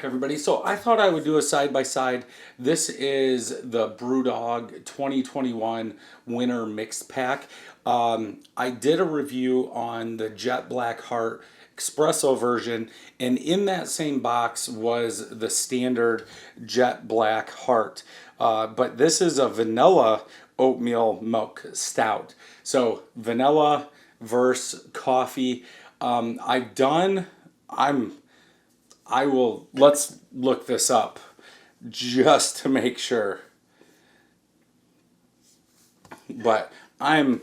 everybody. So I thought I would do a side-by-side. This is the BrewDog 2021 Winter Mixed Pack. I did a review on the Jet Black Heart Espresso version, and in that same box was the standard Jet Black Heart. But this is a vanilla oatmeal milk stout. So vanilla versus coffee. Let's look this up just to make sure. But I'm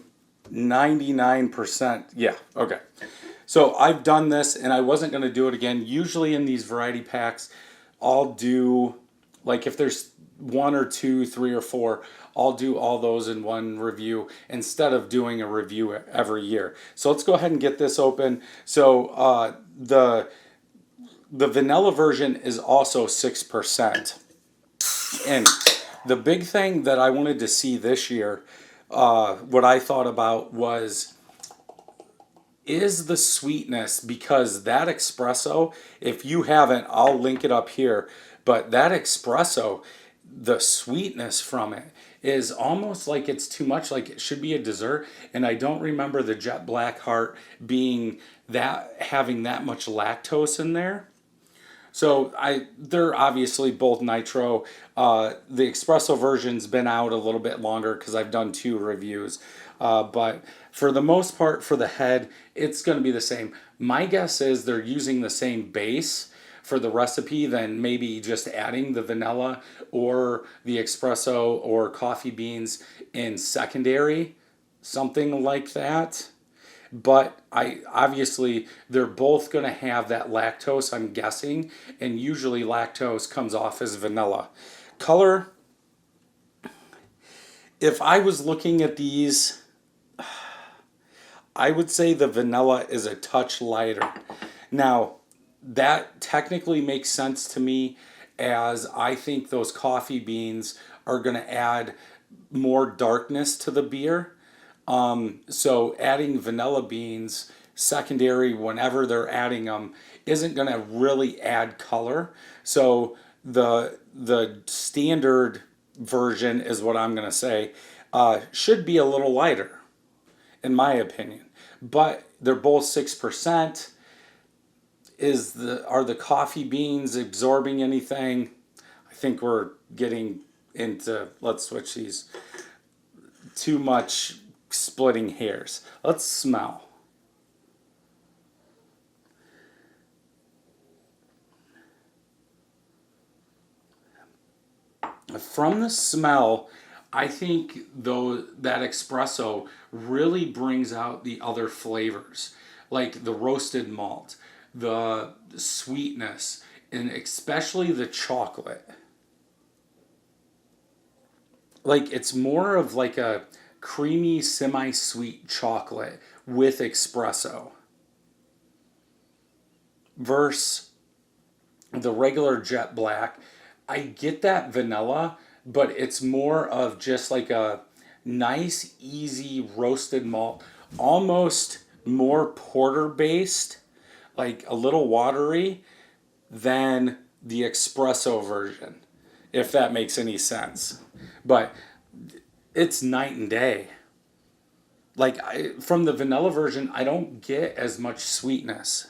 99%, yeah, okay. So I've done this and I wasn't going to do it again. Usually in these variety packs, I'll do, like if there's 1 or 2, 3 or 4, I'll do all those in one review instead of doing a review every year. So let's go ahead and get this open. So the vanilla version is also 6%. And the big thing that I wanted to see this year, what I thought about was, is the sweetness, because that espresso, if you haven't, I'll link it up here, but that espresso, the sweetness from it is almost like it's too much, like it should be a dessert. And I don't remember the Jet Black Heart being that, having that much lactose in there. So they're obviously both Nitro. The espresso version's been out a little bit longer because I've done 2 reviews. But for the most part, for the head, it's going to be the same. My guess is they're using the same base for the recipe, then maybe just adding the vanilla or the espresso or coffee beans in secondary, something like that. But obviously they're both going to have that lactose, I'm guessing, and usually lactose comes off as vanilla. Color, if I was looking at these, I would say the vanilla is a touch lighter. Now, that technically makes sense to me, as I think those coffee beans are going to add more darkness to the beer. So adding vanilla beans secondary whenever they're adding them isn't going to really add color. So the standard version is what I'm going to say, should be a little lighter in my opinion, but they're both 6%. Are the coffee beans absorbing anything? I think we're getting into, let's switch these, too much splitting hairs. Let's smell. From the smell, I think though that espresso really brings out the other flavors, like the roasted malt, the sweetness, and especially the chocolate. Like it's more of like a creamy, semi-sweet chocolate with espresso versus the regular Jet Black. I get that vanilla, but it's more of just like a nice, easy roasted malt, almost more porter based, like a little watery than the espresso version, if that makes any sense. But it's night and day. Like from the vanilla version, I don't get as much sweetness,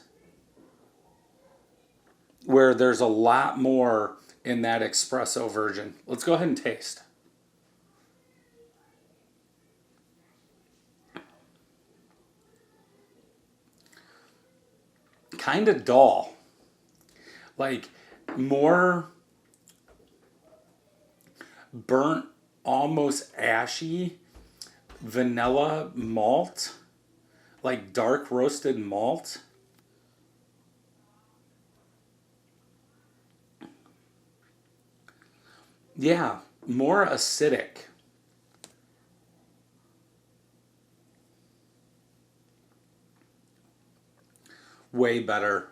where there's a lot more in that espresso version. Let's go ahead and taste. Kind of dull. Like more burnt, almost ashy vanilla malt, like dark roasted malt. Yeah, more acidic. Way better.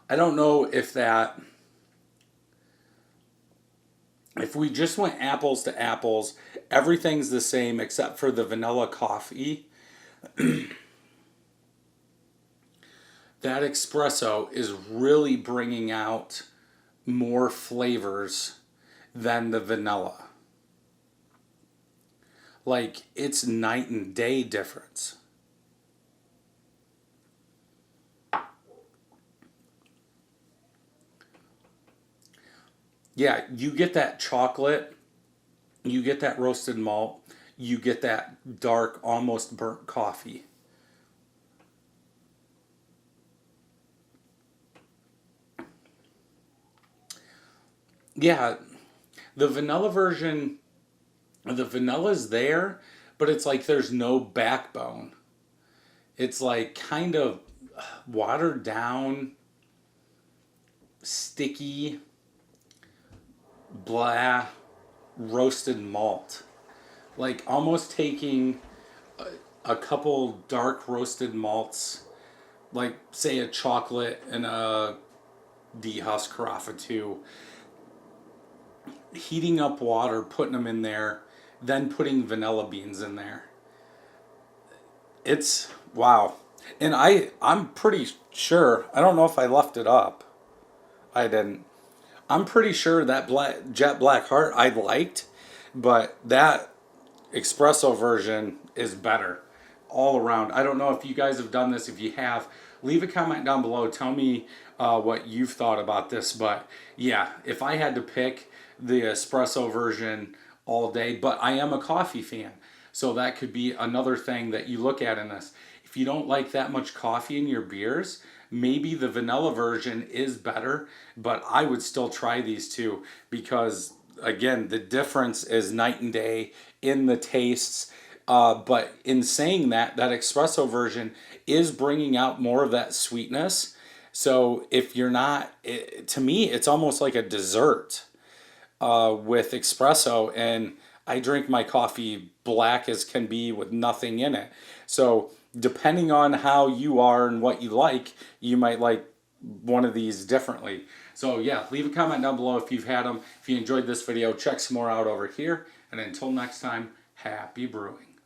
I don't know if if we just went apples to apples, everything's the same except for the vanilla coffee. that espresso is really bringing out more flavors than the vanilla. Like, it's night and day difference. Yeah, you get that chocolate, you get that roasted malt, you get that dark, almost burnt coffee. Yeah, the vanilla version, the vanilla's there, but it's like there's no backbone. It's like kind of watered down, sticky, blah, roasted malt. Like almost taking a couple dark roasted malts, like say a chocolate and a dehusk carafa too, heating up water, putting them in there, then putting vanilla beans in there. It's wow. And I'm pretty sure, I don't know if I left it up. I didn't. I'm pretty sure that jet black heart I liked, but that espresso version is better all around. I don't know if you guys have done this. If you have, leave a comment down below. Tell me what you've thought about this. But yeah, if I had to pick the espresso version all day, but I am a coffee fan. So that could be another thing that you look at in this. If you don't like that much coffee in your beers, maybe the vanilla version is better, but I would still try these two because, again, the difference is night and day in the tastes. But in saying that, that espresso version is bringing out more of that sweetness. So if you're not, to me, it's almost like a dessert with espresso, and I drink my coffee black as can be with nothing in it. So depending on how you are and what you like, you might like one of these differently. So yeah, leave a comment down below if you've had them. If you enjoyed this video, check some more out over here. And until next time, happy brewing.